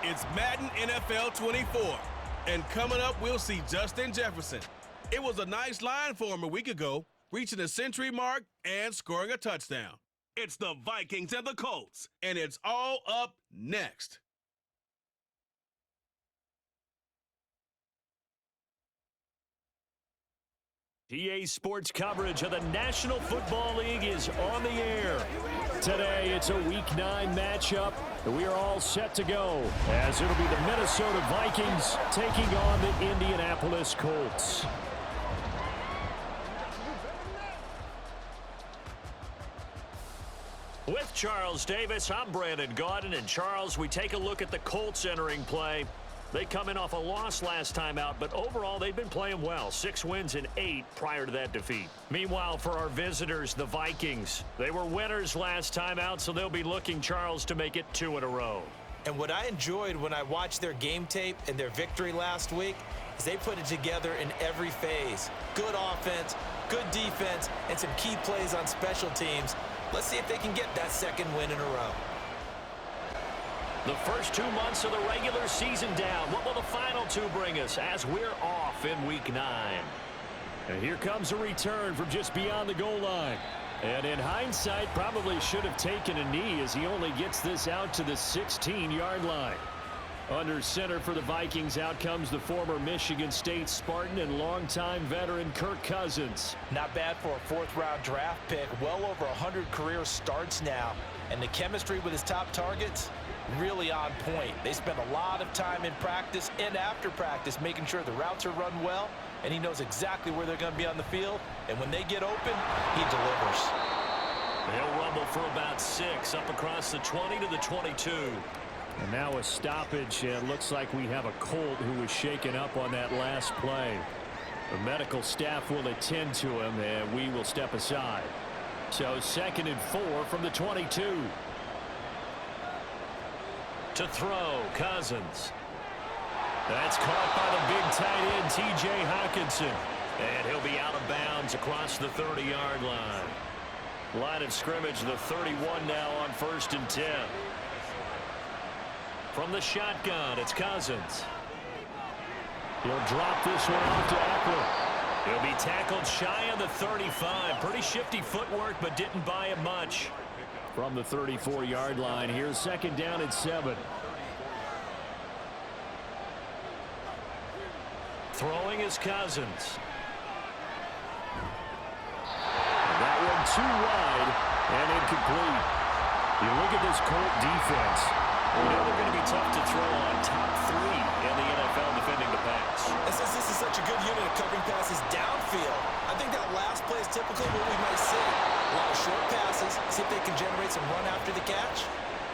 It's Madden NFL 24. And coming up, we'll see Justin Jefferson. It was a nice line for him a week ago, reaching the century mark and scoring a touchdown. It's the Vikings and the Colts, and it's all up next. EA Sports coverage of the National Football League is on the air. Today, it's a Week 9 matchup. We are all set to go, as it'll be the Minnesota Vikings taking on the Indianapolis Colts. With Charles Davis, I'm Brandon Gaudin. And Charles, we take a look at the Colts entering play. They come in off a loss last time out, but overall they've been playing well. 6 wins and 8 prior to that defeat. Meanwhile, for our visitors, the Vikings, they were winners last time out, so they'll be looking, Charles, to make it 2 in a row. And what I enjoyed when I watched their game tape and their victory last week is they put it together in every phase. Good offense, good defense, and some key plays on special teams. Let's see if they can get that 2nd win in a row. The first 2 months of the regular season down. What will the final 2 bring us as we're off in Week 9? And here comes a return from just beyond the goal line. And in hindsight, probably should have taken a knee as he only gets this out to the 16-yard line. Under center for the Vikings, out comes the former Michigan State Spartan and longtime veteran Kirk Cousins. Not bad for a 4th-round draft pick. Well over 100 career starts now. And the chemistry with his top targets, really on point. They spend a lot of time in practice and after practice making sure the routes are run well, and he knows exactly where they're going to be on the field. And when they get open, he delivers. They'll rumble for about 6 up across the 20 to the 22. And now a stoppage, and looks like we have a Colt who was shaken up on that last play. The medical staff will attend to him, and we will step aside. So 2nd and 4 from the 22. To throw, Cousins. That's caught by the big tight end, T.J. Hockenson. And he'll be out of bounds across the 30-yard line. Line of scrimmage, the 31 now on 1st and 10. From the shotgun, it's Cousins. He'll drop this one off to Eckler. He'll be tackled shy of the 35. Pretty shifty footwork, but didn't buy it much. From the 34-yard line, here's 2nd down and 7. Throwing is Cousins. And that one too wide and incomplete. You look at this Colt defense. We know they're going to be tough to throw on. Top 3 in the NFL defending the pass. And since this is such a good unit of covering passes downfield, I think that last play is typically what we might see. A lot of short passes, see if they can generate some run after the catch,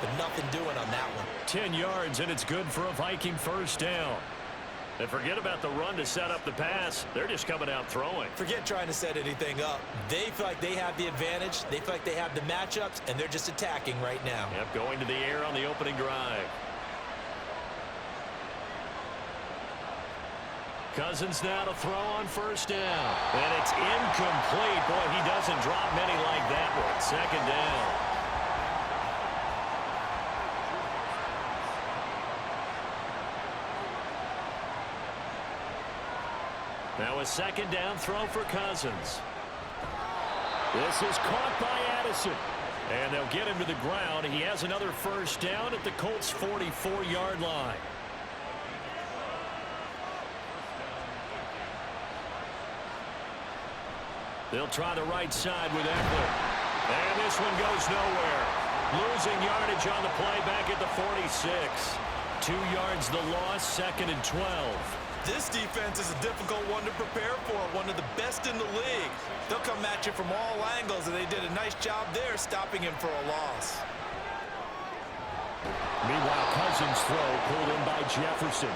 but nothing doing on that one. 10 yards, and it's good for a Viking 1st down. And forget about the run to set up the pass. They're just coming out throwing. Forget trying to set anything up. They feel like they have the advantage. They feel like they have the matchups, and they're just attacking right now. Yep, going to the air on the opening drive. Cousins now to throw on 1st down. And it's incomplete. Boy, he doesn't drop many like that one. 2nd down. Now a 2nd down throw for Cousins. This is caught by Addison. And they'll get him to the ground. He has another 1st down at the Colts' 44-yard line. They'll try the right side with Eckler. And this one goes nowhere. Losing yardage on the play back at the 46. 2 yards the loss, 2nd and 12. This defense is a difficult one to prepare for, one of the best in the league. They'll come at you from all angles, and they did a nice job there stopping him for a loss. Meanwhile, Cousins' throw pulled in by Jefferson.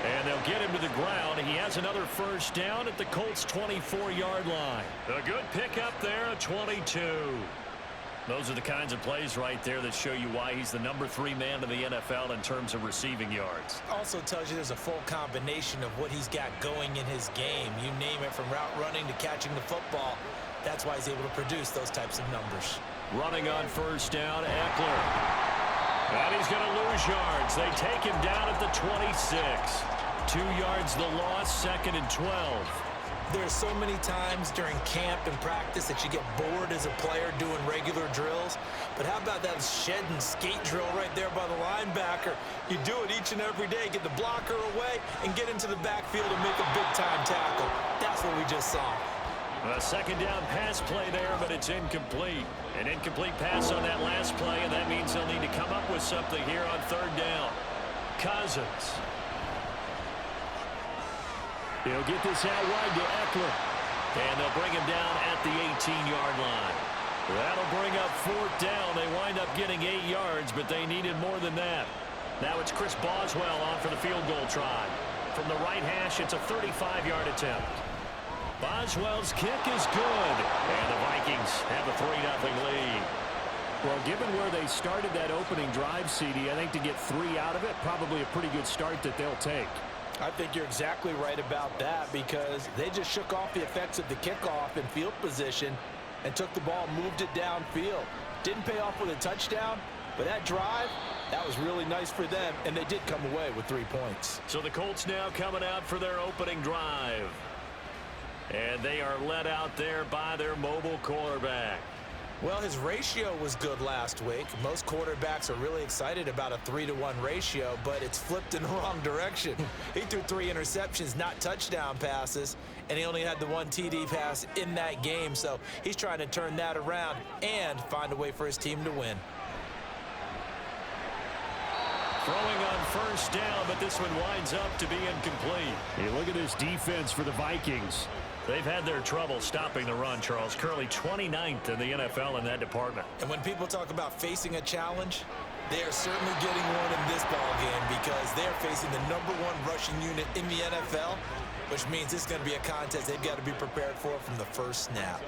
And they'll get him to the ground. He has another 1st down at the Colts' 24-yard line. A good pickup there, a 22. Those are the kinds of plays right there that show you why he's the number 3 man in the NFL in terms of receiving yards. Also tells you there's a full combination of what he's got going in his game. You name it, from route running to catching the football. That's why he's able to produce those types of numbers. Running on 1st down, Eckler. And he's going to lose yards. They take him down at the 26. 2 yards the loss, 2nd and 12. There's so many times during camp and practice that you get bored as a player doing regular drills. But how about that shed and skate drill right there by the linebacker? You do it each and every day. Get the blocker away and get into the backfield and make a big-time tackle. That's what we just saw. A 2nd down pass play there, but it's incomplete. An incomplete pass on that last play, and that means they'll need to come up with something here on 3rd down. Cousins. He'll get this out wide to Eckler. And they'll bring him down at the 18-yard line. That'll bring up 4th down. They wind up getting 8 yards, but they needed more than that. Now it's Chris Boswell on for the field goal try. From the right hash, it's a 35-yard attempt. Boswell's kick is good. And the Vikings have a 3-0 lead. Well, given where they started that opening drive, CD, I think to get 3 out of it, probably a pretty good start that they'll take. I think you're exactly right about that because they just shook off the effects of the kickoff in field position and took the ball, moved it downfield. Didn't pay off with a touchdown, but that drive, that was really nice for them, and they did come away with 3 points. So the Colts now coming out for their opening drive. And they are led out there by their mobile quarterback. Well, his ratio was good last week. Most quarterbacks are really excited about a 3-to-1 ratio, but it's flipped in the wrong direction. He threw 3 interceptions, not touchdown passes, and he only had the 1 TD pass in that game. So he's trying to turn that around and find a way for his team to win. Throwing on 1st down, but this one winds up to be incomplete. Hey, look at this defense for the Vikings. They've had their trouble stopping the run, Charles. Currently 29th in the NFL in that department. And when people talk about facing a challenge, they are certainly getting one in this ball game because they're facing the #1 rushing unit in the NFL, which means it's going to be a contest they've got to be prepared for from the first snap.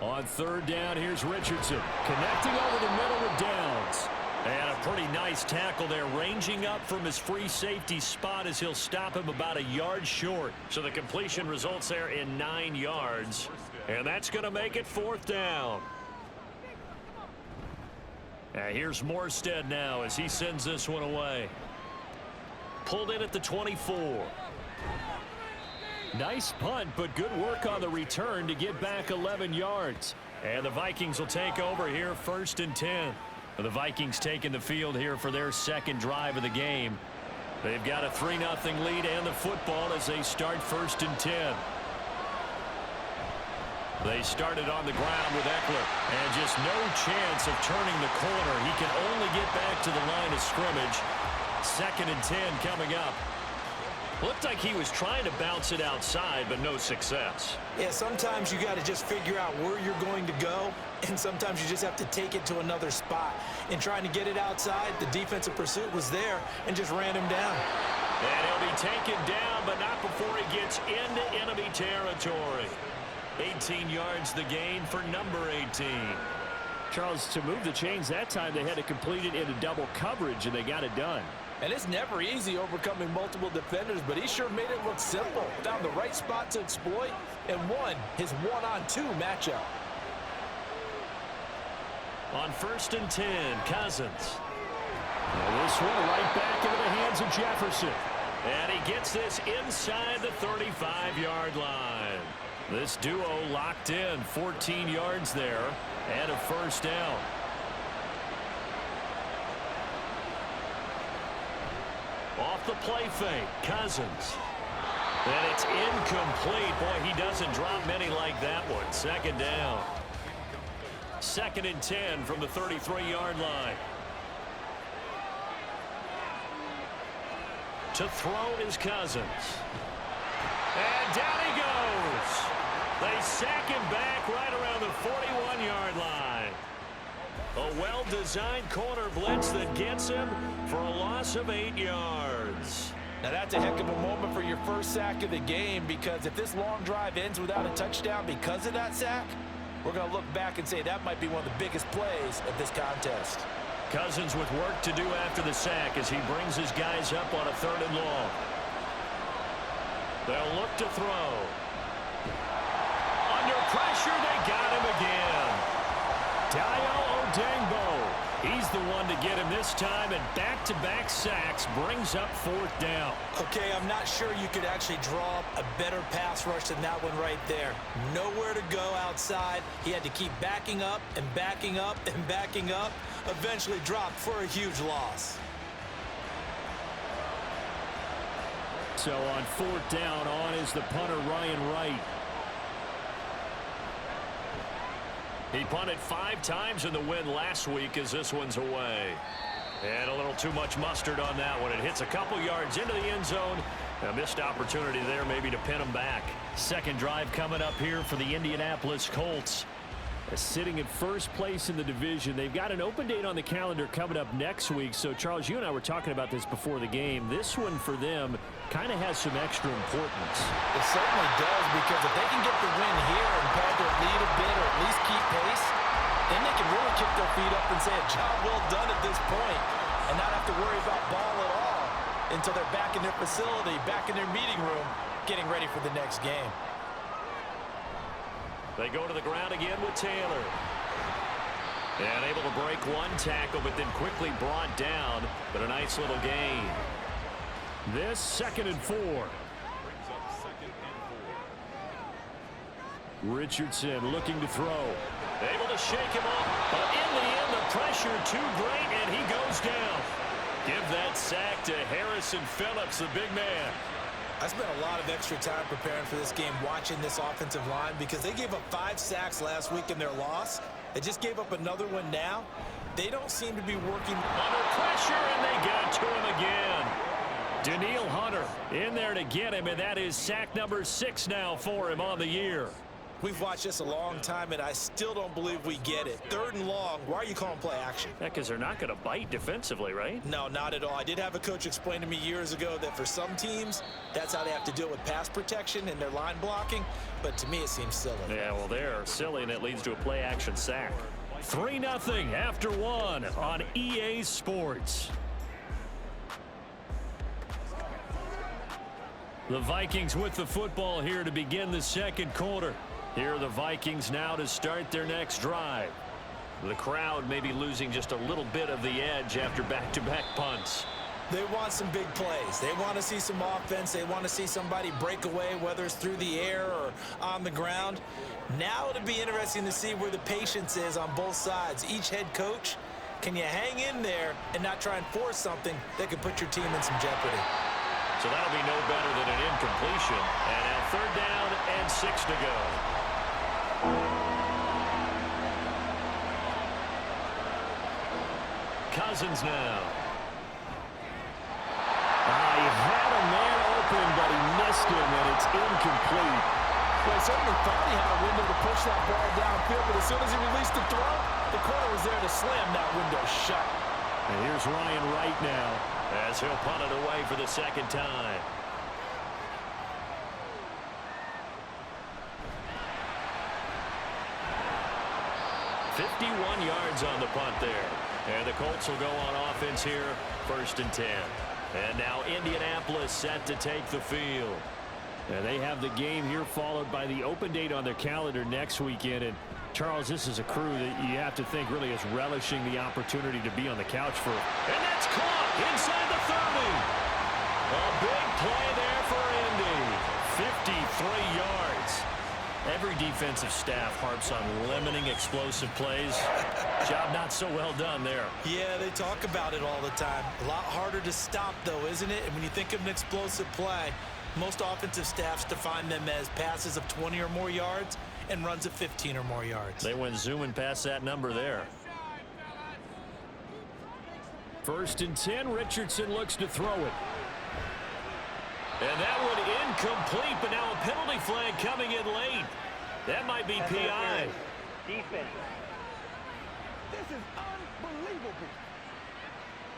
On 3rd down, here's Richardson connecting over the middle with Downs. And a pretty nice tackle there, ranging up from his free safety spot as he'll stop him about a yard short. So the completion results there in 9 yards. And that's going to make it 4th down. Here's Morstead now as he sends this one away. Pulled in at the 24. Nice punt, but good work on the return to get back 11 yards. And the Vikings will take over here 1st and 10. The Vikings taking the field here for their 2nd drive of the game. They've got a 3-0 lead and the football as they start 1st and 10. They started on the ground with Eckler, and just no chance of turning the corner. He can only get back to the line of scrimmage. 2nd and 10 coming up. Looked like he was trying to bounce it outside, but no success. Yeah, sometimes you got to just figure out where you're going to go, and sometimes you just have to take it to another spot. In trying to get it outside, the defensive pursuit was there and just ran him down. And he'll be taken down, but not before he gets into enemy territory. 18 yards the gain for number 18. Charles, to move the chains that time, they had to complete it into double coverage, and they got it done. And it's never easy overcoming multiple defenders, but he sure made it look simple. Found the right spot to exploit and won his 1-on-2 matchup. On 1st and 10, Cousins. Well, this one right back into the hands of Jefferson. And he gets this inside the 35-yard line. This duo locked in, 14 yards there, and a 1st down. Off the play fake, Cousins. And it's incomplete. Boy, he doesn't drop many like that one. 2nd down. 2nd and 10 from the 33-yard line. To throw is Cousins. And down he goes. They sack him back right around the 41-yard line. A well-designed corner blitz that gets him for a loss of 8 yards. Now that's a heck of a moment for your first sack of the game, because if this long drive ends without a touchdown because of that sack, we're going to look back and say that might be one of the biggest plays of this contest. Cousins with work to do after the sack as he brings his guys up on a 3rd and long. They'll look to throw. Under pressure, they got him again. Dio Odengbo. He's the one to get him this time, and back-to-back sacks brings up fourth down. Okay, I'm not sure you could actually draw up a better pass rush than that one right there. Nowhere to go outside. He had to keep backing up and backing up and backing up. Eventually dropped for a huge loss. So on fourth down, on is the punter, Ryan Wright. He punted 5 times in the win last week as this one's away. And a little too much mustard on that one. It hits a couple yards into the end zone. A missed opportunity there maybe to pin him back. Second drive coming up here for the Indianapolis Colts. Sitting in first place in the division. They've got an open date on the calendar coming up next week. So, Charles, you and I were talking about this before the game. This one for them kind of has some extra importance. It certainly does, because if they can get the win here and pad their lead a bit or at least keep pace, then they can really kick their feet up and say a job well done at this point and not have to worry about ball at all until they're back in their facility, back in their meeting room, getting ready for the next game. They go to the ground again with Taylor. And able to break one tackle, but then quickly brought down. But a nice little gain. This 2nd and 4. Richardson looking to throw. Able to shake him off. But in the end, the pressure too great, and he goes down. Give that sack to Harrison Phillips, the big man. I spent a lot of extra time preparing for this game, watching this offensive line, because they gave up 5 sacks last week in their loss. They just gave up another one now. They don't seem to be working under pressure, and they got to him again. Danielle Hunter in there to get him, and that is sack number 6 now for him on the year. We've watched this a long time, and I still don't believe we get it. 3rd and long, why are you calling play action? Because they're not going to bite defensively, right? No, not at all. I did have a coach explain to me years ago that for some teams, that's how they have to deal with pass protection and their line blocking. But to me, it seems silly. Yeah, well, they're silly, and it leads to a play action sack. 3-0 after 1 on EA Sports. The Vikings with the football here to begin the second quarter. Here are the Vikings now to start their next drive. The crowd may be losing just a little bit of the edge after back-to-back punts. They want some big plays. They want to see some offense. They want to see somebody break away, whether it's through the air or on the ground. Now it'll be interesting to see where the patience is on both sides. Each head coach, can you hang in there and not try and force something that could put your team in some jeopardy? So that'll be no better than an incompletion. And now 3rd down and 6 to go. Cousins now. He had a man open, but he missed him, and it's incomplete. Well, he certainly thought he had a window to push that ball downfield, but as soon as he released the throw, the corner was there to slam that window shut. And here's Ryan Wright now, as he'll punt it away for the 2nd time. .51 yards on the punt there. And the Colts will go on offense here, 1st and 10. And now Indianapolis set to take the field. And they have the game here followed by the open date on their calendar next weekend. And Charles, this is a crew that you have to think really is relishing the opportunity to be on the couch for. And that's caught inside the 30. A big play there for Indy. 53 yards. Every defensive staff harps on limiting explosive plays. Job not so well done there. Yeah, they talk about it all the time. A lot harder to stop, though, isn't it? And when you think of an explosive play, most offensive staffs define them as passes of 20 or more yards and runs of 15 or more yards. They went zooming past that number there. 1st and 10, Richardson looks to throw it. And that one incomplete, but now a penalty flag coming in late. That might be PI. Defense. This is unbelievable.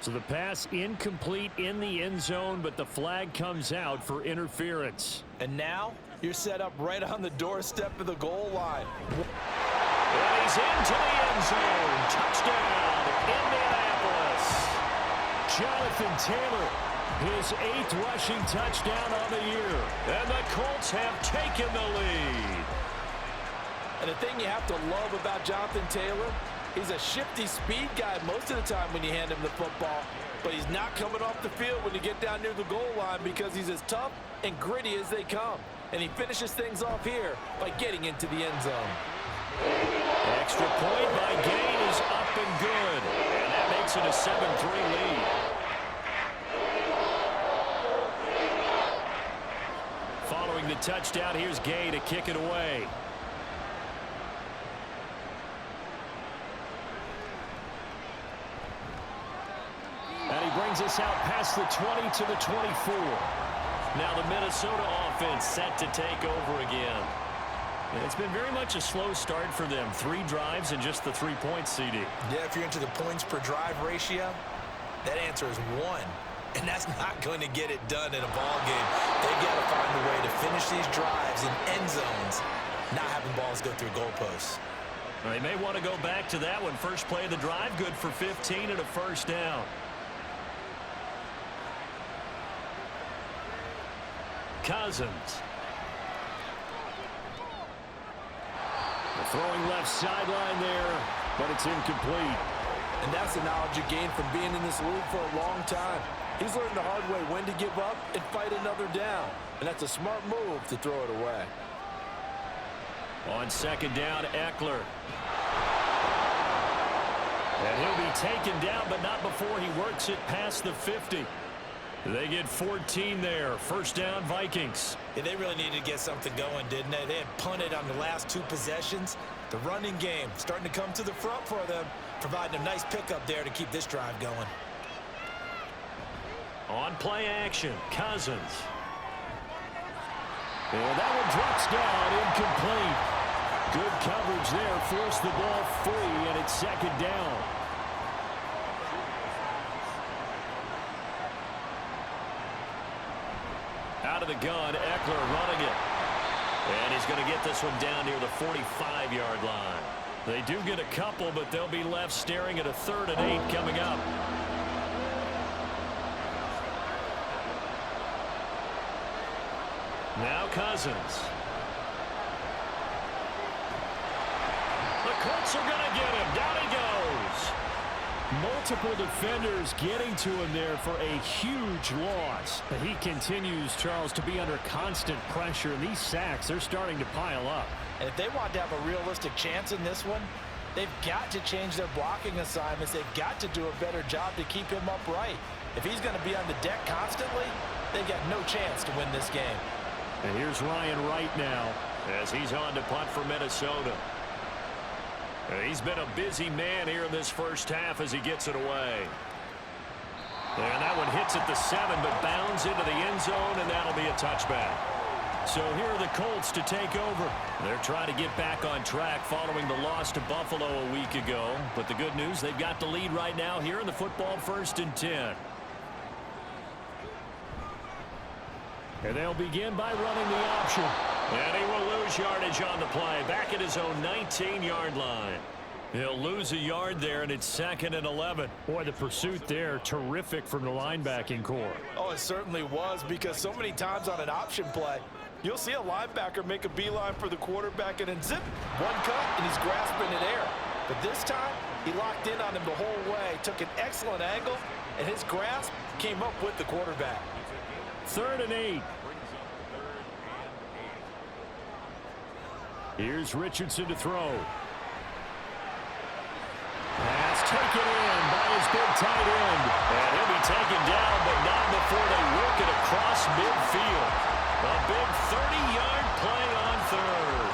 So the pass incomplete in the end zone, but the flag comes out for interference. And now you're set up right on the doorstep of the goal line. And he's into the end zone. Touchdown, Indianapolis. Jonathan Taylor, his 8th rushing touchdown on the year. And the Colts have taken the lead. And the thing you have to love about Jonathan Taylor, He's a shifty speed guy most of the time when you hand him the football, but he's not coming off the field when you get down near the goal line because he's as tough and gritty as they come. And he finishes things off here by getting into the end zone. Extra point by Gain is up and good. And that makes it a 7-3 lead. Following the touchdown, here's Gay to kick it away. And he brings us out past the 20 to the 24. Now the Minnesota offense set to take over again. And it's been very much a slow start for them. 3 drives and just the 3 points, CD. Yeah, if you're into the points per drive ratio, that answer is 1. And that's not going to get it done in a ball game. They've got to find a way to finish these drives in end zones, not having balls go through goalposts. They may want to go back to that one. First play of the drive, good for 15 and a first down. Cousins. The throwing left sideline there, but it's incomplete. And that's the knowledge you gain from being in this league for a long time. He's learned the hard way when to give up and fight another down. And that's a smart move to throw it away. On second down, Eckler. And he'll be taken down, but not before he works it past the 50. They get 14 there. First down, Vikings. Yeah, they really needed to get something going, didn't they? They had punted on the last 2 possessions. The running game starting to come to the front for them, providing a nice pickup there to keep this drive going. On play action, Cousins. And that one drops down, incomplete. Good coverage there, forced the ball free, and it's second down. Out of the gun, Eckler running it. And he's going to get this one down near the 45-yard line. They do get a couple, but they'll be left staring at a 3rd and 8 coming up. Now Cousins. The Colts are going to get him. Down he goes. Multiple defenders getting to him there for a huge loss. But he continues, Charles, to be under constant pressure. And these sacks, they're starting to pile up. And if they want to have a realistic chance in this one, they've got to change their blocking assignments. They've got to do a better job to keep him upright. If he's going to be on the deck constantly, they've got no chance to win this game. And here's Ryan Wright now as he's on to punt for Minnesota. He's been a busy man here in this first half as he gets it away. And that one hits at the 7, but bounds into the end zone, and that'll be a touchback. So here are the Colts to take over. They're trying to get back on track following the loss to Buffalo a week ago. But the good news, they've got the lead right now here in the football 1st and 10. And they'll begin by running the option. And he will lose yardage on the play. Back at his own 19-yard line. He'll lose a yard there, and it's 2nd and 11. Boy, the pursuit there, terrific from the linebacking core. Oh, it certainly was, because so many times on an option play, you'll see a linebacker make a beeline for the quarterback, and then zip, one cut, and he's grasping in air. But this time, he locked in on him the whole way, took an excellent angle, and his grasp came up with the quarterback. 3rd and 8. Here's Richardson to throw. Pass taken in by his big tight end. And he'll be taken down, but not before they work it across midfield. A big 30-yard play on 3rd.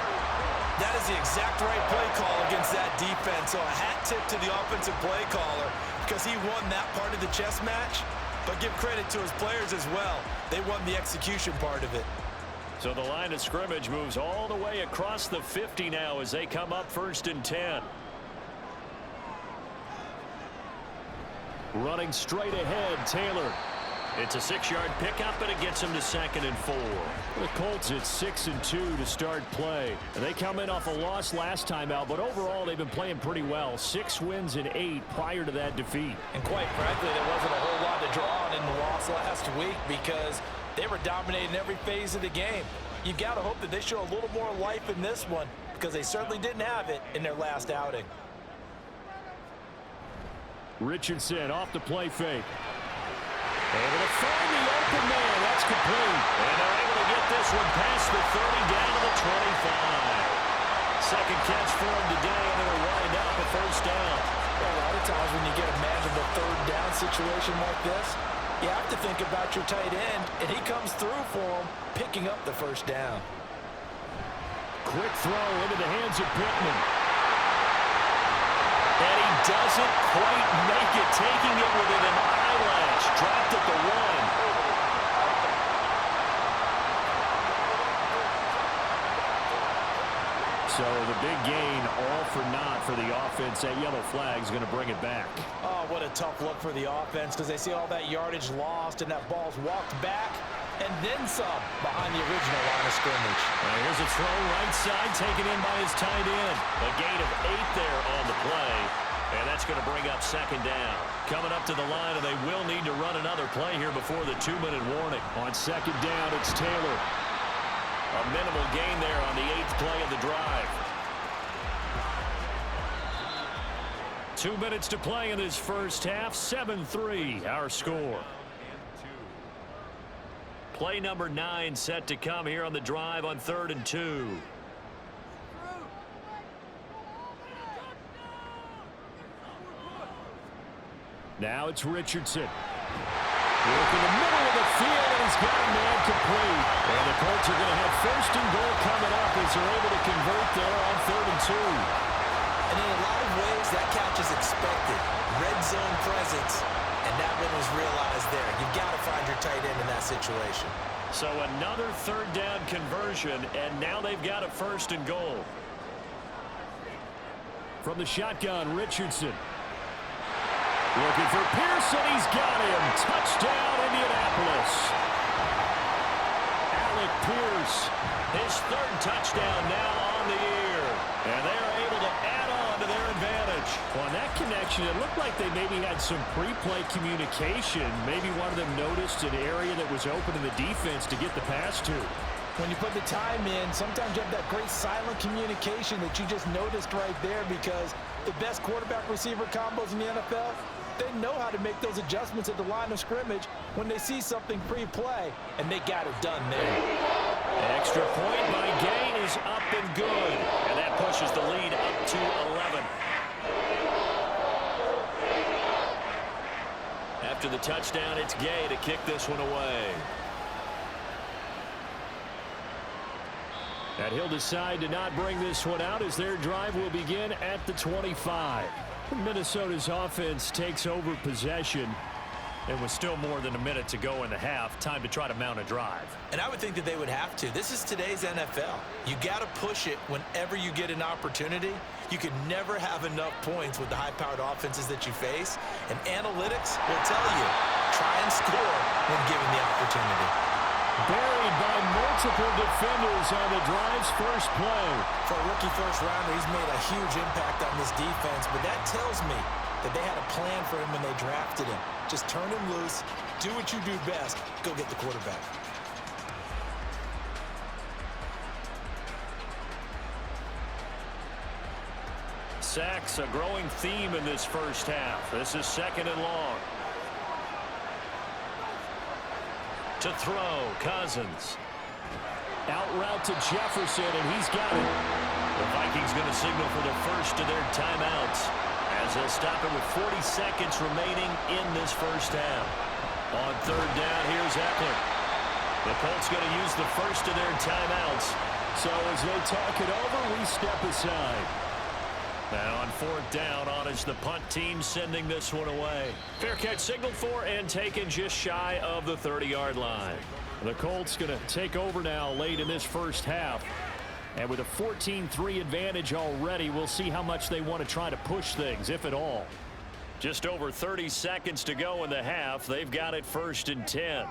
That is the exact right play call against that defense. So a hat tip to the offensive play caller, because he won that part of the chess match. But give credit to his players as well. They won the execution part of it. So the line of scrimmage moves all the way across the 50 now as they come up 1st and 10. Running straight ahead, Taylor. It's a 6-yard pickup, and it gets him to 2nd and 4. The Colts at 6 and 2 to start play. And they come in off a loss last time out, but overall they've been playing pretty well. 6 wins and 8 prior to that defeat. And quite frankly, there wasn't a whole lot to draw on in the loss last week because they were dominating every phase of the game. You've got to hope that they show a little more life in this one, because they certainly didn't have it in their last outing. Richardson off the play fake. Able to find the open man. That's complete. And they're able to get this one past the 30 down to the 25. Second catch for him today, and it'll wind up a first down. Well, a lot of times when you get a manageable third down situation like this, you have to think about your tight end, and he comes through for him, picking up the first down. Quick throw into the hands of Pittman. And he doesn't quite make it, taking it within an eyelash. Dropped at the 1. So the big gain, all for naught for the offense. That yellow flag is going to bring it back. Oh, what a tough look for the offense, because they see all that yardage lost and that ball's walked back and then some behind the original line of scrimmage. And here's a throw right side, taken in by his tight end. A gain of 8 there on the play, and that's going to bring up second down. Coming up to the line, and they will need to run another play here before the 2-minute warning. On second down, it's Taylor. A minimal gain there on the 8th play of the drive. 2 minutes to play in this first half. 7-3, our score. Play number 9 set to come here on the drive on 3rd and 2. Now it's Richardson. Work in the middle of the field, and he's got a man complete. And the Colts are going to have first and goal coming up as they're able to convert there on 3rd and 2. And in a lot of ways, that catch is expected. Red zone presence, and that one was realized there. You've got to find your tight end in that situation. So another 3rd down conversion, and now they've got a first and goal. From the shotgun, Richardson. Looking for Pearson. He's got him. Touchdown, Indianapolis. Alec Pierce, his 3rd touchdown now on the year. And they're able to add on to their advantage. Well, on that connection, it looked like they maybe had some pre-play communication. Maybe one of them noticed an area that was open in the defense to get the pass to. When you put the time in, sometimes you have that great silent communication that you just noticed right there, because the best quarterback-receiver combos in the NFL, they know how to make those adjustments at the line of scrimmage when they see something pre-play, and they got it done there. Extra point by Gay is up and good, and that pushes the lead up to 11. After the touchdown, it's Gay to kick this one away. And he'll decide to not bring this one out as their drive will begin at the 25. Minnesota's offense takes over possession. And with still more than a minute to go in the half, time to try to mount a drive. And I would think that they would have to. This is today's NFL. You got to push it whenever you get an opportunity. You can never have enough points with the high-powered offenses that you face. And analytics will tell you, try and score when given the opportunity. Buried by multiple defenders on the drive's first play. For a rookie first-rounder, he's made a huge impact on this defense, but that tells me that they had a plan for him when they drafted him. Just turn him loose, do what you do best, go get the quarterback. Sacks, a growing theme in this first half. This is 2nd and long. To throw, Cousins. Out route to Jefferson, and he's got it. The Vikings going to signal for the first of their timeouts, as they'll stop it with 40 seconds remaining in this first half. On 3rd down, here's Eckler. The Colts going to use the first of their timeouts. So as they talk it over, we step aside. And on 4th down, on is the punt team sending this one away. Fair catch signaled for and taken just shy of the 30-yard line. The Colts going to take over now late in this first half. And with a 14-3 advantage already, we'll see how much they want to try to push things, if at all. Just over 30 seconds to go in the half. They've got it 1st and 10.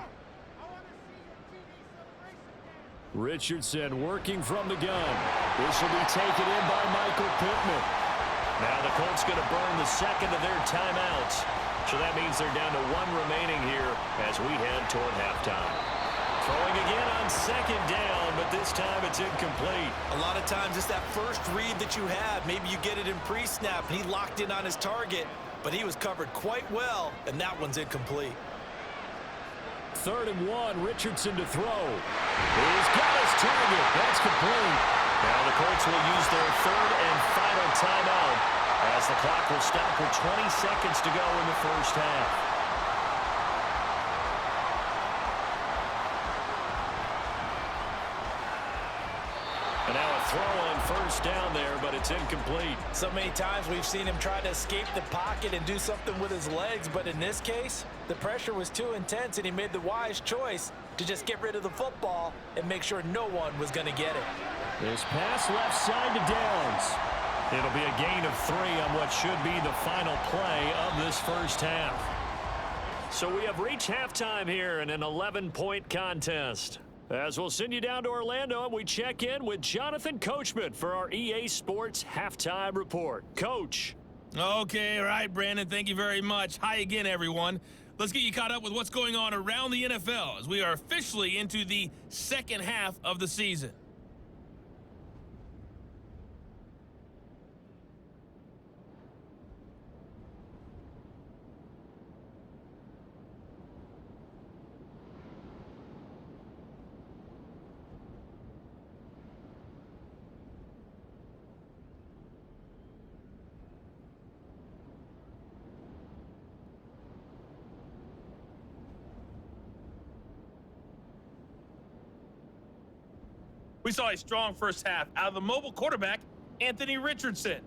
Richardson working from the gun. This will be taken in by Michael Pittman. Now the Colts going to burn the second of their timeouts. So that means they're down to 1 remaining here as we head toward halftime. Throwing again on 2nd down, but this time it's incomplete. A lot of times it's that first read that you have. Maybe you get it in pre-snap, and he locked in on his target. but he was covered quite well, and that one's incomplete. 3rd and 1, Richardson to throw. He's got his target. That's complete. Now the Colts will use their 3rd and final timeout as the clock will stop with 20 seconds to go in the first half. And now a throw on first down there, but it's incomplete. So many times we've seen him try to escape the pocket and do something with his legs, but in this case, the pressure was too intense, and he made the wise choice to just get rid of the football and make sure no one was going to get it. This pass left side to Downs. It'll be a gain of 3 on what should be the final play of this first half. So we have reached halftime here in an 11-point contest. As we'll send you down to Orlando, and we check in with Jonathan Coachman for our EA Sports Halftime Report. Coach. Okay, all right, Brandon, thank you very much. Hi again, everyone. Let's get you caught up with what's going on around the NFL as we are officially into the second half of the season. We saw a strong first half out of the mobile quarterback, Anthony Richardson.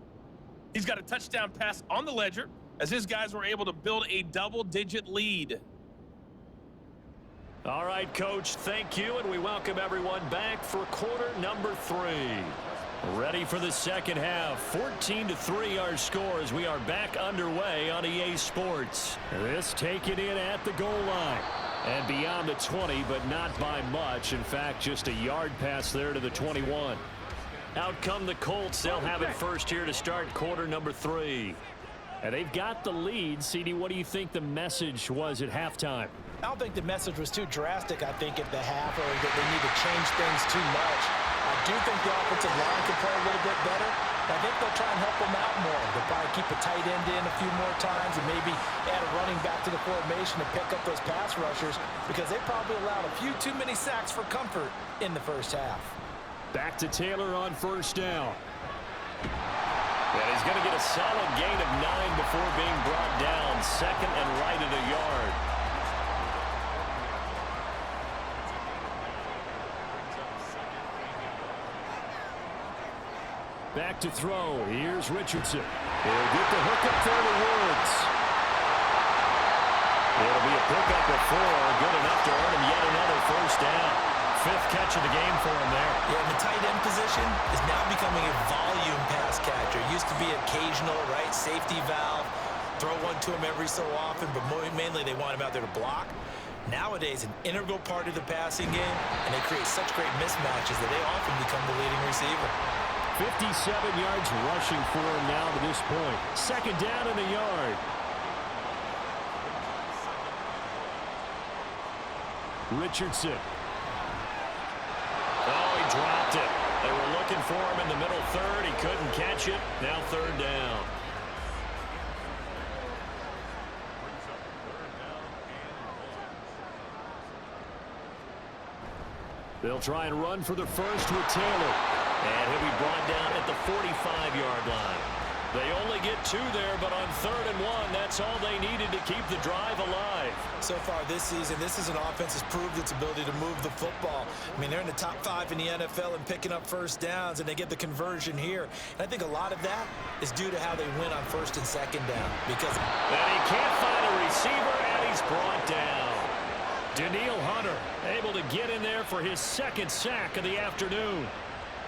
He's got a touchdown pass on the ledger as his guys were able to build a double-digit lead. All right, Coach, thank you, and we welcome everyone back for quarter number 3. Ready for the second half. 14-3 our score as we are back underway on EA Sports. This taken in at the goal line. And beyond the 20, but not by much. In fact, just a yard pass there to the 21. Out come the Colts. They'll have it first here to start quarter number 3. And they've got the lead. CD, what do you think the message was at halftime? I don't think the message was too drastic, I think, at the half, or that they need to change things too much. I do think the offensive line can play a little bit better. I think they'll try and help them out more. They'll probably keep a tight end in a few more times and maybe add a running back to the formation to pick up those pass rushers because they probably allowed a few too many sacks for comfort in the first half. Back to Taylor on first down. And he's going to get a solid gain of 9 before being brought down. 2nd and right at a yard. Back to throw. Here's Richardson. He'll get the hook up there to Woods. It'll be a pickup of 4. Good enough to earn him yet another first down. 5th catch of the game for him there. Yeah, the tight end position is now becoming a volume pass catcher. It used to be occasional, right? Safety valve. Throw one to him every so often, but mainly they want him out there to block. Nowadays, an integral part of the passing game, and they create such great mismatches that they often become the leading receiver. 57 yards rushing for him now to this point. 2nd down and a yard. Richardson. Oh, he dropped it. They were looking for him in the middle 3rd. He couldn't catch it. Now 3rd down. They'll try and run for the first with Taylor. And he'll be brought down at the 45-yard line. They only get 2 there, but on 3rd and 1, that's all they needed to keep the drive alive. So far this season, this is an offense that's proved its ability to move the football. I mean, they're in the top 5 in the NFL and picking up first downs, and they get the conversion here. And I think a lot of that is due to how they win on 1st and 2nd down. Because and he can't find a receiver, and he's brought down. Danielle Hunter able to get in there for his 2nd sack of the afternoon.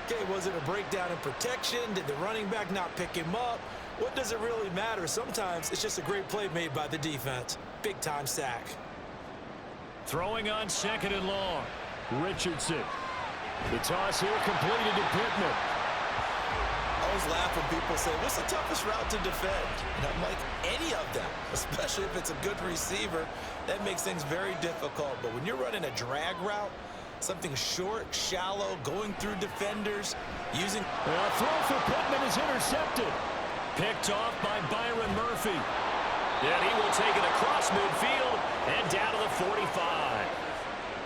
Okay, was it a breakdown in protection? Did the running back not pick him up? What does it really matter? Sometimes it's just a great play made by the defense. Big-time sack. Throwing on 2nd and long. Richardson. The toss here completed to Pittman. I always laugh when people say, what's the toughest route to defend? And I'm like, any of them, especially if it's a good receiver. That makes things very difficult. But when you're running a drag route, something short, shallow, going through defenders, using... A throw for Pittman is intercepted. Picked off by Byron Murphy. And he will take it across midfield and down to the 45.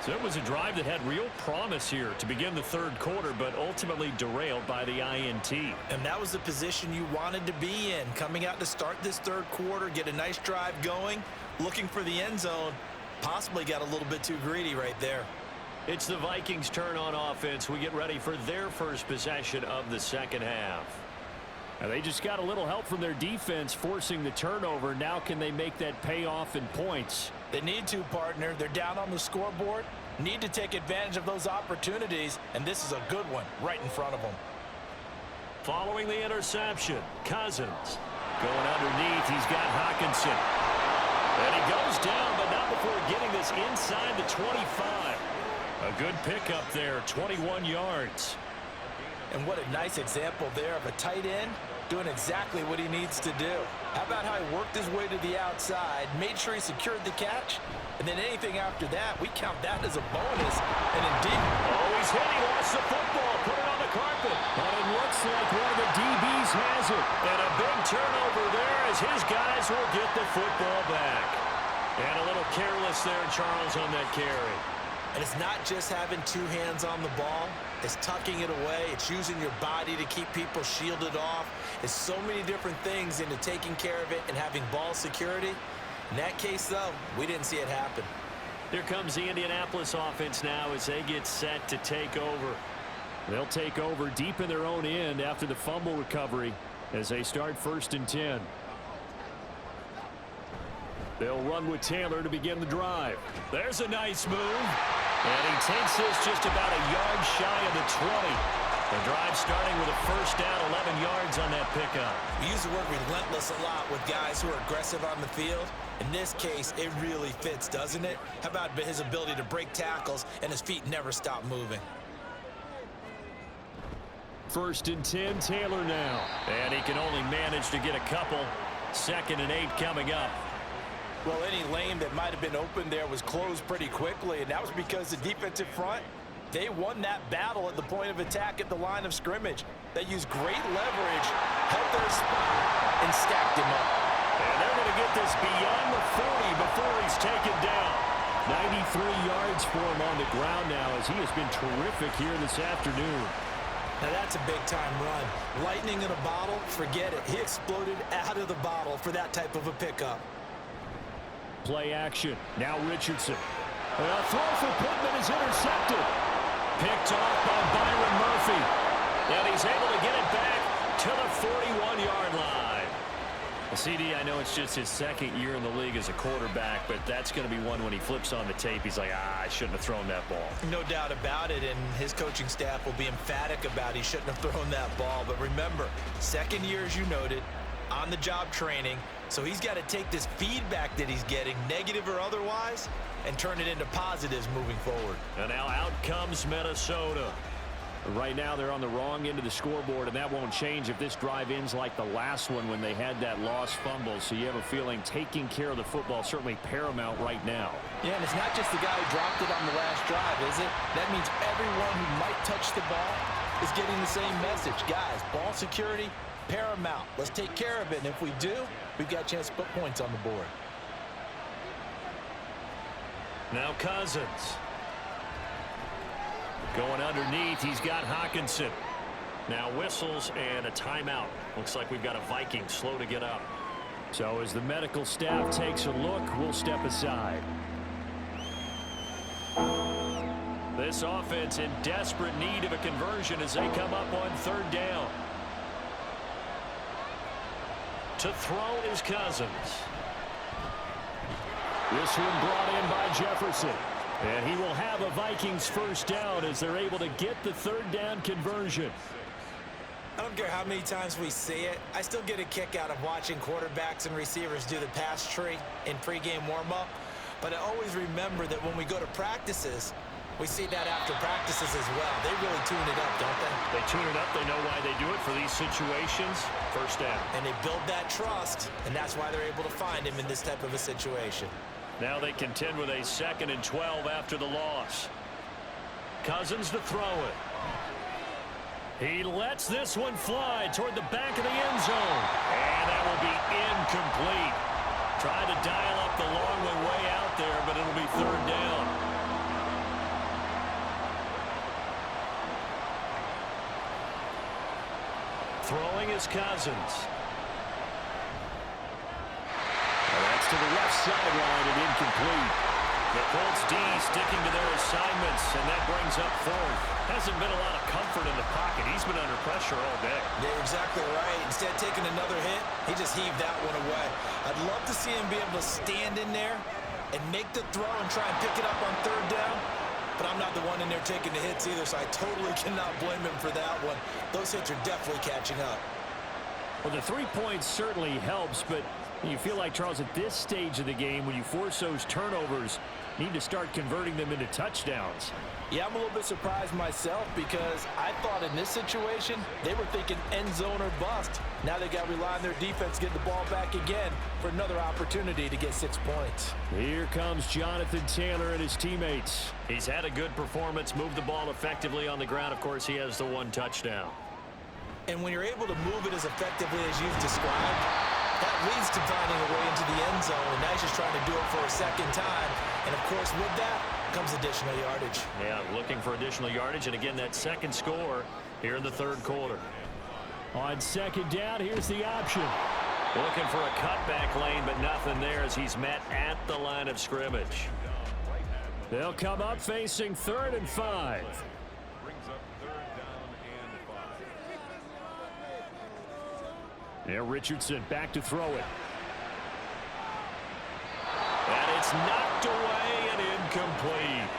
So it was a drive that had real promise here to begin the third quarter, but ultimately derailed by the INT. And that was the position you wanted to be in, coming out to start this third quarter, get a nice drive going, looking for the end zone. Possibly got a little bit too greedy right there. It's the Vikings' turn on offense. We get ready for their first possession of the second half. Now they just got a little help from their defense forcing the turnover. Now can they make that pay off in points? They need to, partner. They're down on the scoreboard. Need to take advantage of those opportunities, and this is a good one right in front of them. Following the interception, Cousins going underneath. He's got Hockenson. And he goes down, but not before getting this inside the 25. A good pickup there, 21 yards. And what a nice example there of a tight end doing exactly what he needs to do. How about how he worked his way to the outside, made sure he secured the catch, and then anything after that, we count that as a bonus. And indeed, oh, he's hit. He lost the football, put it on the carpet. But it looks like one of the DBs has it. And a big turnover there as his guys will get the football back. And a little careless there, Charles, on that carry. And it's not just having two hands on the ball. It's tucking it away. It's using your body to keep people shielded off. It's so many different things into taking care of it and having ball security. In that case, though, we didn't see it happen. Here comes the Indianapolis offense now as they get set to take over. They'll take over deep in their own end after the fumble recovery as they start 1st and 10. They'll run with Taylor to begin the drive. There's a nice move. And he takes this just about a yard shy of the 20. The drive starting with a first down, 11 yards on that pickup. We use the word relentless a lot with guys who are aggressive on the field. In this case, it really fits, doesn't it? How about his ability to break tackles and his feet never stop moving? 1st and 10, Taylor now. And he can only manage to get a couple. 2nd and 8 coming up. Well, any lane that might have been open there was closed pretty quickly, and that was because the defensive front, they won that battle at the point of attack at the line of scrimmage. They used great leverage, held their spot, and stacked him up. And they're going to get this beyond the 40 before he's taken down. 93 yards for him on the ground now as he has been terrific here this afternoon. Now that's a big-time run. Lightning in a bottle, forget it. He exploded out of the bottle for that type of a pickup. Play action. Now Richardson. A throw for Pittman is intercepted. Picked off by Byron Murphy. And he's able to get it back to the 41-yard line. CD, I know it's just his 2nd year in the league as a quarterback, but that's going to be one when he flips on the tape. He's like, I shouldn't have thrown that ball. No doubt about it, and his coaching staff will be emphatic about he shouldn't have thrown that ball. But remember, 2nd year, as you noted, on-the-job training. So he's got to take this feedback that he's getting, negative or otherwise, and turn it into positives moving forward. And now out comes Minnesota. Right now they're on the wrong end of the scoreboard, and that won't change if this drive ends like the last one when they had that lost fumble. So you have a feeling taking care of the football certainly paramount right now. Yeah, and it's not just the guy who dropped it on the last drive, is it? That means everyone who might touch the ball is getting the same message. Guys, ball security, paramount. Let's take care of it, and if we do, we've got a chance to put points on the board. Now Cousins. Going underneath, he's got Hockenson. Now whistles and a timeout. Looks like we've got a Viking slow to get up. So as the medical staff takes a look, we'll step aside. This offense in desperate need of a conversion as they come up on 3rd down. To throw is Cousins. This one brought in by Jefferson. And he will have a Vikings first down as they're able to get the 3rd down conversion. I don't care how many times we see it. I still get a kick out of watching quarterbacks and receivers do the pass tree in pregame warm-up. But I always remember that when we go to practices, we see that after practices as well. They really tune it up, don't they? They tune it up. They know why they do it for these situations. First down. And they build that trust, and that's why they're able to find him in this type of a situation. Now they contend with a 2nd and 12 after the loss. Cousins to throw it. He lets this one fly toward the back of the end zone. And that will be incomplete. Tried to dial up the long way out there, but it'll be third down. Throwing is Cousins. And that's to the left sideline and incomplete. The Colts D sticking to their assignments, and that brings up fourth. Hasn't been a lot of comfort in the pocket. He's been under pressure all day. You're exactly right. Instead of taking another hit, he just heaved that one away. I'd love to see him be able to stand in there and make the throw and try and pick it up on third down. But I'm not the one in there taking the hits either, so I totally cannot blame him for that one. Those hits are definitely catching up. Well, the 3 points certainly helps, but you feel like, Charles, at this stage of the game, when you force those turnovers, need to start converting them into touchdowns. Yeah, I'm a little bit surprised myself because I thought in this situation they were thinking end zone or bust. Now they got to rely on their defense getting the ball back again for another opportunity to get 6 points. Here comes Jonathan Taylor and his teammates. He's had a good performance, moved the ball effectively on the ground. Of course, he has the 1 touchdown. And when you're able to move it as effectively as you've described, that leads to finding a way into the end zone, and now he's just trying to do it for a second time. And, of course, with that comes additional yardage. Yeah, looking for additional yardage, and, again, that second score here in the third quarter. On second down, here's the option. Looking for a cutback lane, but nothing there as he's met at the line of scrimmage. They'll come up facing 3rd and 5. There, Richardson back to throw it. And it's knocked away and incomplete.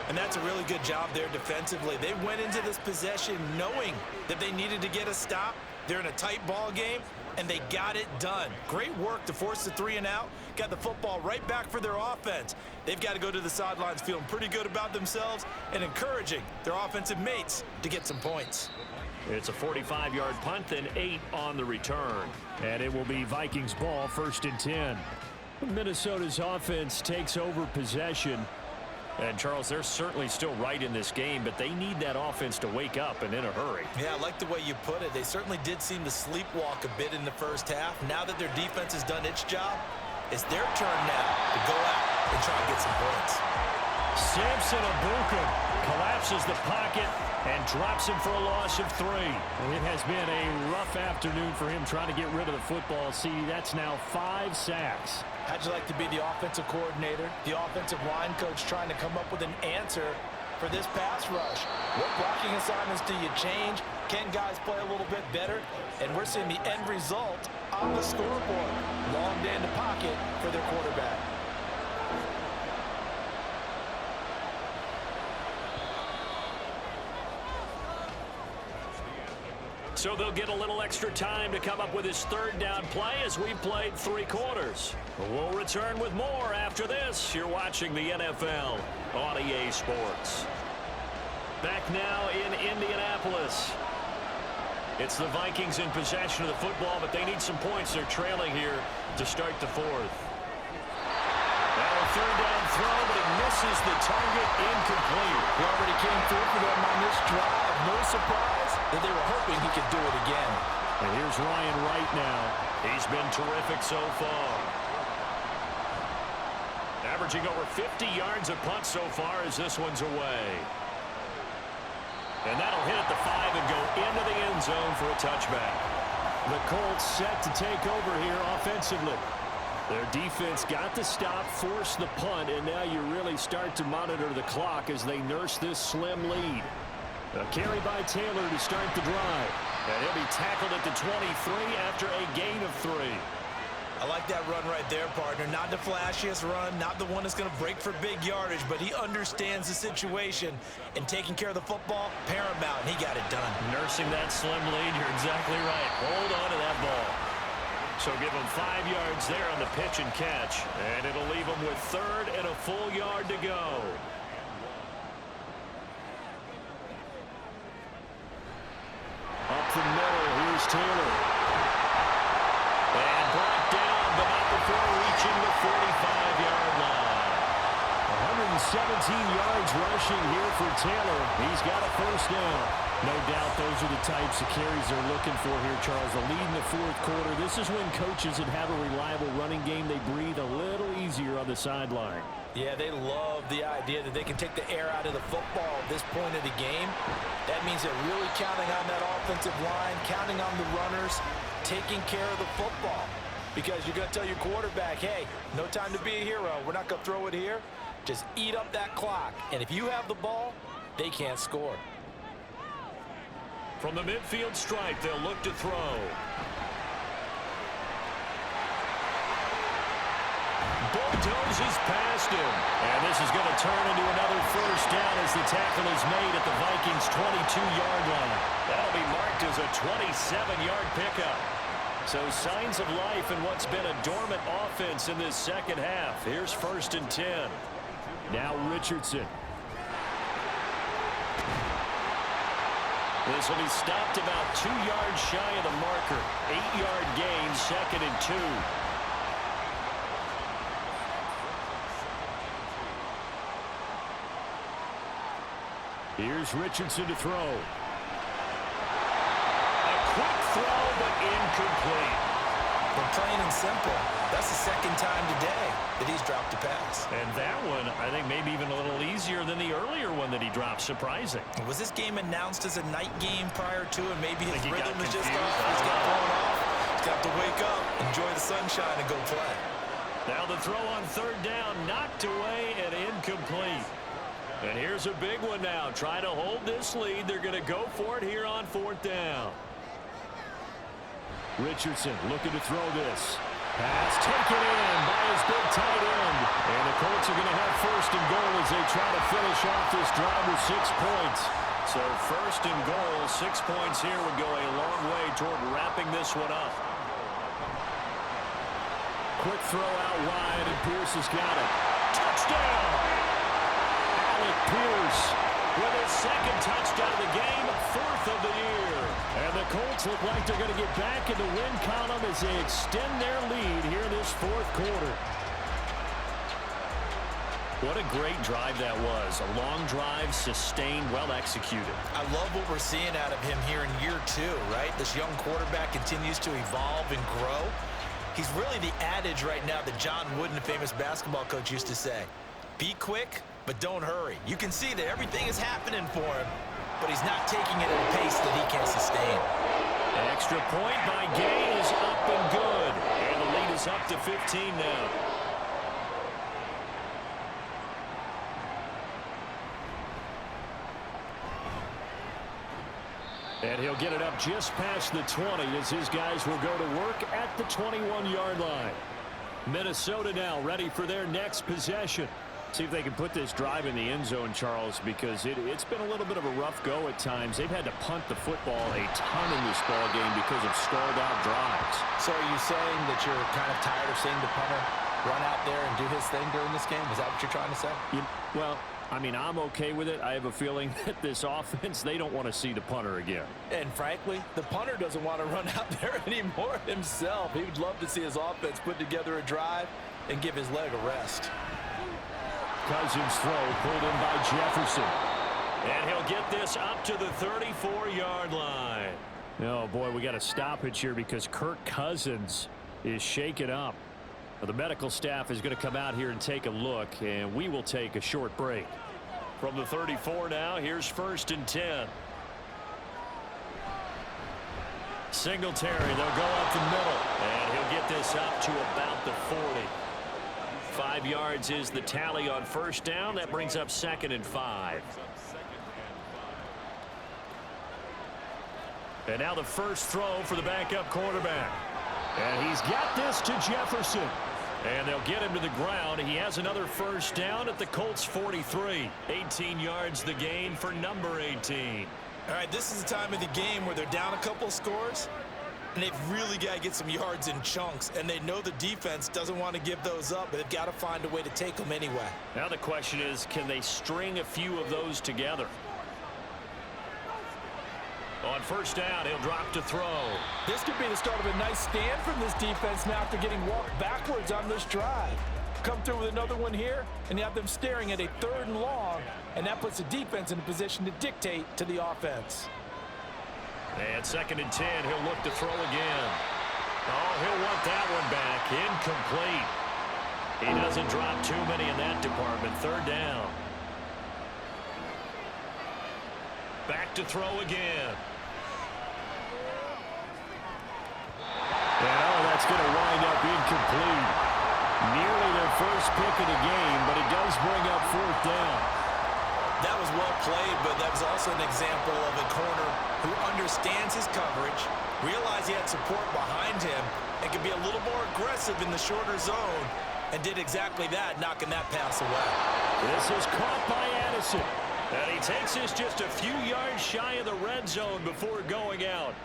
And that's a really good job there defensively. They went into this possession knowing that they needed to get a stop. They're in a tight ball game, and they got it done. Great work to force the 3 and out. Got the football right back for their offense. They've got to go to the sidelines feeling pretty good about themselves and encouraging their offensive mates to get some points. It's a 45-yard punt, then 8 on the return. And it will be Vikings ball, 1st and 10. Minnesota's offense takes over possession. And, Charles, they're certainly still right in this game, but they need that offense to wake up and in a hurry. Yeah, I like the way you put it. They certainly did seem to sleepwalk a bit in the first half. Now that their defense has done its job, it's their turn now to go out and try and get some points. Samson Abuka collapses the pocket and drops him for a loss of 3. It has been a rough afternoon for him trying to get rid of the football. See, that's now 5 sacks. How'd you like to be the offensive coordinator, the offensive line coach trying to come up with an answer for this pass rush? What blocking assignments do you change? Can guys play a little bit better? And we're seeing the end result on the scoreboard. Long day in the pocket for their quarterback. So they'll get a little extra time to come up with his 3rd down play as we've played 3 quarters. We'll return with more after this. You're watching the NFL on EA Sports. Back now in Indianapolis. It's the Vikings in possession of the football, but they need some points. They're trailing here to start the 4th. Now a 3rd down throw, but it misses the target, incomplete. He already came through for them on this drive. No surprise that they were hoping he could do it again. And here's Ryan Wright now. He's been terrific so far. Averaging over 50 yards a punt so far as this one's away. And that'll hit at the 5 and go into the end zone for a touchback. The Colts set to take over here offensively. Their defense got the stop, forced the punt, and now you really start to monitor the clock as they nurse this slim lead. A carry by Taylor to start the drive. And he'll be tackled at the 23 after a gain of 3. I like that run right there, partner. Not the flashiest run, not the one that's going to break for big yardage, but he understands the situation, and taking care of the football, paramount, and he got it done. Nursing that slim lead, you're exactly right. Hold on to that ball. So give him 5 yards there on the pitch and catch, and it'll leave him with 3rd and a full yard to go. Up the middle, here's Taylor. And brought down, but not before reaching the 45-yard line. yards rushing here for Taylor. He's got a first down. No doubt those are the types of carries they're looking for here, Charles. The lead in the fourth quarter. This is when coaches that have a reliable running game, they breathe a little easier on the sideline. Yeah, they love the idea that they can take the air out of the football at this point of the game. That means they're really counting on that offensive line, counting on the runners, taking care of the football. Because you're going to tell your quarterback, hey, no time to be a hero. We're not going to throw it here. Just eat up that clock. And if you have the ball, they can't score. From the midfield stripe, they'll look to throw. Bulldozes past him. And this is going to turn into another first down as the tackle is made at the Vikings' 22-yard line. That'll be marked as a 27-yard pickup. So signs of life in what's been a dormant offense in this second half. Here's 1st and 10. Now Richardson. This will be stopped about 2 yards shy of the marker. 8-yard gain, 2nd and 2. Here's Richardson to throw. A quick throw, but incomplete. But plain and simple, that's the second time today that he's dropped a pass. And that one, I think, maybe even a little easier than the earlier one that he dropped. Surprising. Was this game announced as a night game prior to it? Maybe his rhythm is just confused. off. He's got blown off. He's got to wake up, enjoy the sunshine, and go play. Now the throw on 3rd down, knocked away and incomplete. And here's a big one now. Trying to hold this lead. They're going to go for it here on 4th down. Richardson looking to throw this. Pass taken in by his big tight end. And the Colts are going to have 1st and goal as they try to finish off this drive with 6 points. So 1st and goal, 6 points here would go a long way toward wrapping this one up. Quick throw out wide, and Pierce has got it. Touchdown! Alec Pierce with his 2nd touchdown of the game, 4th of the year. And the Colts look like they're going to get back in the win column as they extend their lead here in this 4th quarter. What a great drive that was. A long drive, sustained, well executed. I love what we're seeing out of him here in year 2, right? This young quarterback continues to evolve and grow. He's really the adage right now that John Wooden, the famous basketball coach, used to say. Be quick, but don't hurry. You can see that everything is happening for him, but he's not taking it at a pace that he can sustain. An extra point by Gay is up and good. And the lead is up to 15 now. And he'll get it up just past the 20 as his guys will go to work at the 21-yard line. Minnesota now ready for their next possession. See if they can put this drive in the end zone, Charles, because it's been a little bit of a rough go at times. They've had to punt the football a ton in this ball game because of stalled-out drives. So are you saying that you're kind of tired of seeing the punter run out there and do his thing during this game? Is that what you're trying to say? Well, I mean, I'm okay with it. I have a feeling that this offense, they don't want to see the punter again. And frankly, the punter doesn't want to run out there anymore himself. He would love to see his offense put together a drive and give his leg a rest. Cousins throw pulled in by Jefferson. And he'll get this up to the 34-yard line. Oh, boy, we got a stoppage here because Kirk Cousins is shaken up. Well, the medical staff is going to come out here and take a look, and we will take a short break. From the 34 now, here's 1st and 10. Singletary, they'll go up the middle, and he'll get this up to about the 40. 5 yards is the tally on 1st down. That brings up 2nd and 5. And now the first throw for the backup quarterback. And he's got this to Jefferson. And they'll get him to the ground. He has another 1st down at the Colts 43. 18 yards the gain for number 18. All right, this is the time of the game where they're down a couple of scores, and they've really got to get some yards in chunks, and they know the defense doesn't want to give those up, but they've got to find a way to take them anyway. Now the question is, can they string a few of those together? On 1st down, he'll drop to throw. This could be the start of a nice stand from this defense now after getting walked backwards on this drive. Come through with another one here, and you have them staring at a 3rd and long, and that puts the defense in a position to dictate to the offense. And 2nd and 10, he'll look to throw again. Oh, he'll want that one back. Incomplete. He doesn't drop too many in that department. 3rd down. Back to throw again. And that's going to wind up incomplete. Nearly their first pick of the game, but it does bring up 4th down. That was well played, but that was also an example of a corner who understands his coverage, realized he had support behind him, and could be a little more aggressive in the shorter zone, and did exactly that, knocking that pass away. This is caught by Addison. And he takes this just a few yards shy of the red zone before going out.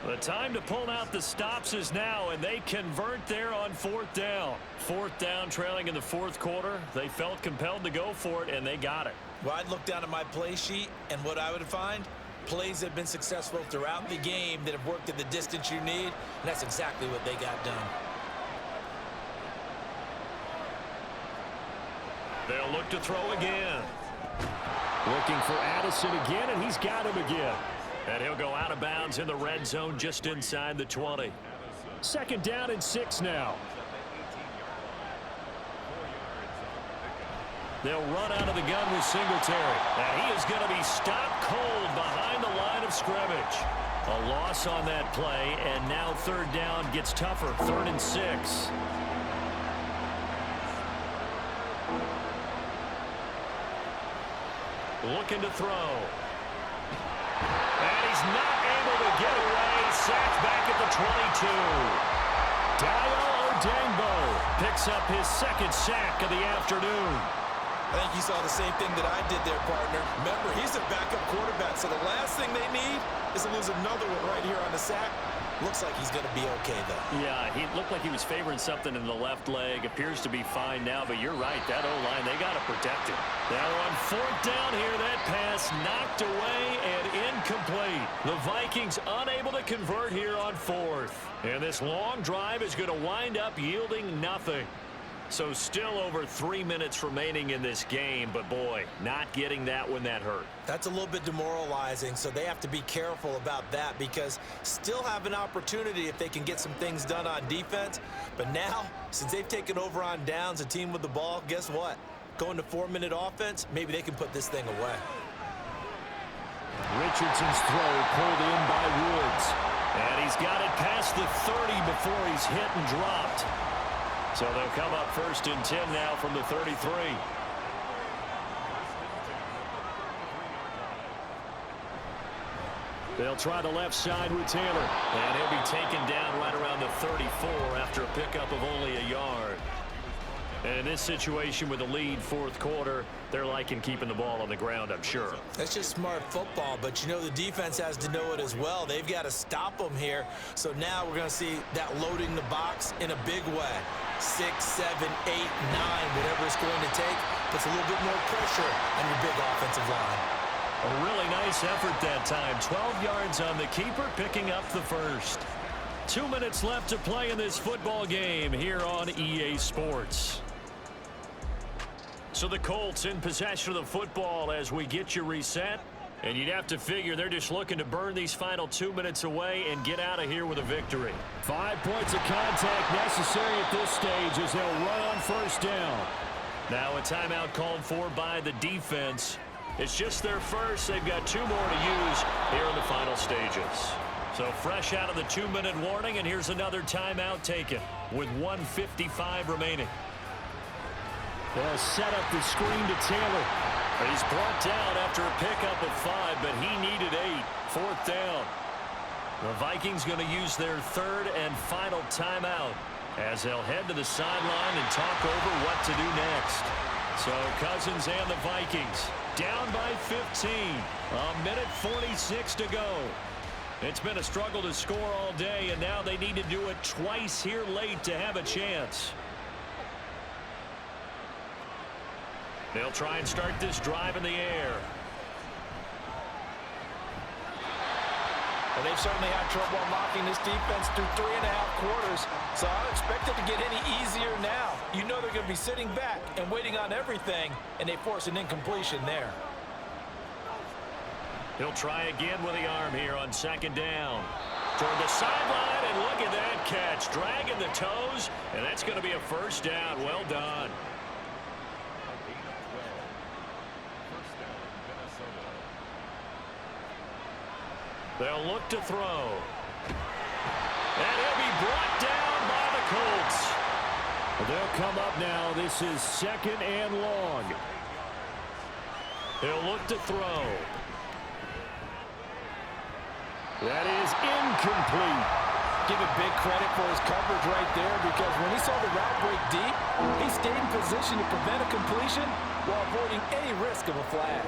The time to pull out the stops is now, and they convert there on 4th down. 4th down, trailing in the 4th quarter. They felt compelled to go for it, and they got it. Well, I'd look down at my play sheet, and what I would find, plays that have been successful throughout the game that have worked at the distance you need, and that's exactly what they got done. They'll look to throw again. Looking for Addison again, and he's got him again. And he'll go out of bounds in the red zone just inside the 20. 2nd down and 6 now. They'll run out of the gun with Singletary. And he is going to be stopped cold behind the line of scrimmage. A loss on that play, and now 3rd down gets tougher. 3rd and 6. Looking to throw. And he's not able to get away. Sacked back at the 22. Dayo Odeyingbo picks up his 2nd sack of the afternoon. I think you saw the same thing that I did there, partner. Remember, he's a backup quarterback, so the last thing they need is to lose another one right here on the sack. Looks like he's going to be okay, though. Yeah, he looked like he was favoring something in the left leg. Appears to be fine now, but you're right. That O-line, they got to protect him. Now on 4th down here, that pass knocked away and incomplete. The Vikings unable to convert here on 4th. And this long drive is going to wind up yielding nothing. So still over 3 minutes remaining in this game, but boy, not getting that one that hurt. That's a little bit demoralizing, so they have to be careful about that because still have an opportunity if they can get some things done on defense. But now, since they've taken over on downs, a team with the ball, guess what? Going to 4-minute offense, maybe they can put this thing away. Richardson's throw pulled in by Woods. And he's got it past the 30 before he's hit and dropped. So they'll come up 1st and 10 now from the 33. They'll try the left side with Taylor. And he'll be taken down right around the 34 after a pickup of only a yard. And in this situation with the lead 4th quarter, they're liking keeping the ball on the ground, I'm sure. That's just smart football, but you know the defense has to know it as well. They've got to stop them here. So now we're going to see that loading the box in a big way. 6, 7, 8, 9, whatever it's going to take, puts a little bit more pressure on your big offensive line. A really nice effort that time. 12 yards on the keeper, picking up the 1st. 2 minutes left to play in this football game here on EA Sports. So the Colts in possession of the football as we get you reset. And you'd have to figure they're just looking to burn these final 2 minutes away and get out of here with a victory. 5 points of contact necessary at this stage as they'll run on 1st down. Now a timeout called for by the defense. It's just their first. They've got 2 more to use here in the final stages. So fresh out of the 2-minute warning, and here's another timeout taken with 1:55 remaining. They'll set up the screen to Taylor. He's brought down after a pickup of 5, but he needed 8. 4th down. The Vikings going to use their 3rd and final timeout as they'll head to the sideline and talk over what to do next. So Cousins and the Vikings down by 15. A minute 46 to go. It's been a struggle to score all day, and now they need to do it twice here late to have a chance. They'll try and start this drive in the air. And they've certainly had trouble unlocking this defense through 3.5 quarters, so I don't expect it to get any easier now. You know they're going to be sitting back and waiting on everything, and they force an incompletion there. He'll try again with the arm here on second down. Toward the sideline, and look at that catch. Dragging the toes, and that's going to be a first down. Well done. They'll look to throw. And he'll be brought down by the Colts. They'll come up now. This is second and long. They'll look to throw. That is incomplete. Give it big credit for his coverage right there, because when he saw the route break deep, he stayed in position to prevent a completion while avoiding any risk of a flag.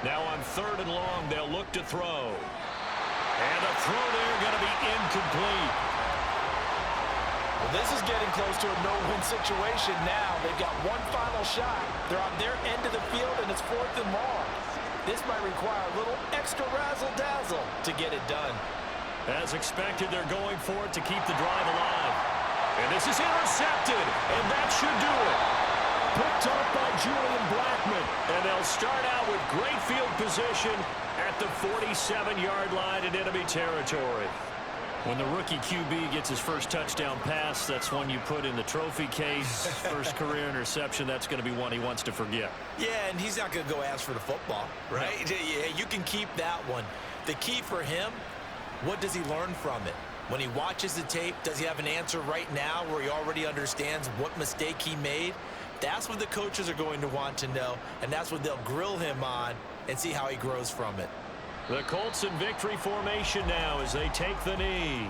Now on third and long, they'll look to throw. And the throw there going to be incomplete. Well, this is getting close to a no-win situation now. They've got one final shot. They're on their end of the field, and it's 4th and long. This might require a little extra razzle-dazzle to get it done. As expected, they're going for it to keep the drive alive. And this is intercepted, and that should do it. Picked up by Julian Blackman. And they'll start out with great field position at the 47-yard line in enemy territory. When the rookie QB gets his first touchdown pass, that's one you put in the trophy case. First career interception, that's going to be one he wants to forget. Yeah, and he's not going to go ask for the football, right? No. Yeah, you can keep that one. The key for him, what does he learn from it? When he watches the tape, does he have an answer right now where he already understands what mistake he made? That's what the coaches are going to want to know, and that's what they'll grill him on and see how he grows from it. The Colts in victory formation now as they take the knee.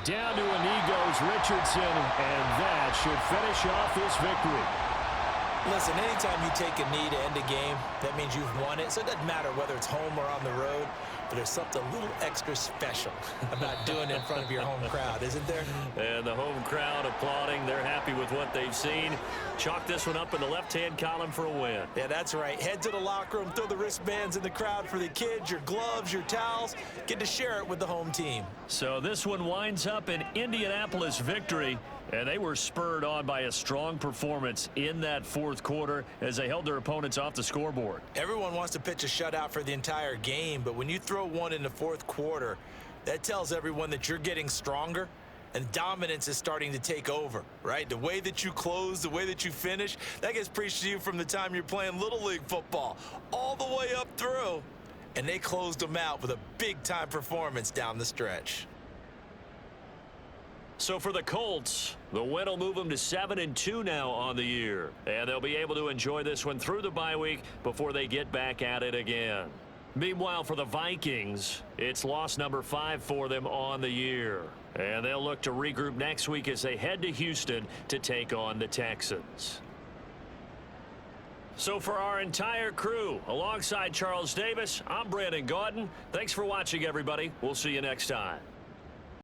Down to a knee goes Richardson, and that should finish off this victory. Listen, anytime you take a knee to end a game, that means you've won it. So it doesn't matter whether it's home or on the road, but there's something a little extra special about doing it in front of your home crowd, isn't there? And the home crowd applauding. They're happy with what they've seen. Chalk this one up in the left-hand column for a win. Yeah, that's right. Head to the locker room, throw the wristbands in the crowd for the kids, your gloves, your towels. Get to share it with the home team. So this one winds up an Indianapolis victory. And they were spurred on by a strong performance in that fourth quarter as they held their opponents off the scoreboard. Everyone wants to pitch a shutout for the entire game, but when you throw one in the fourth quarter, that tells everyone that you're getting stronger and dominance is starting to take over, right? The way that you close, the way that you finish, that gets preached to you from the time you're playing Little League football all the way up through. And they closed them out with a big-time performance down the stretch. So for the Colts, the win will move them to 7-2 now on the year. And they'll be able to enjoy this one through the bye week before they get back at it again. Meanwhile, for the Vikings, it's loss number 5 for them on the year. And they'll look to regroup next week as they head to Houston to take on the Texans. So for our entire crew, alongside Charles Davis, I'm Brandon Gaudin. Thanks for watching, everybody. We'll see you next time.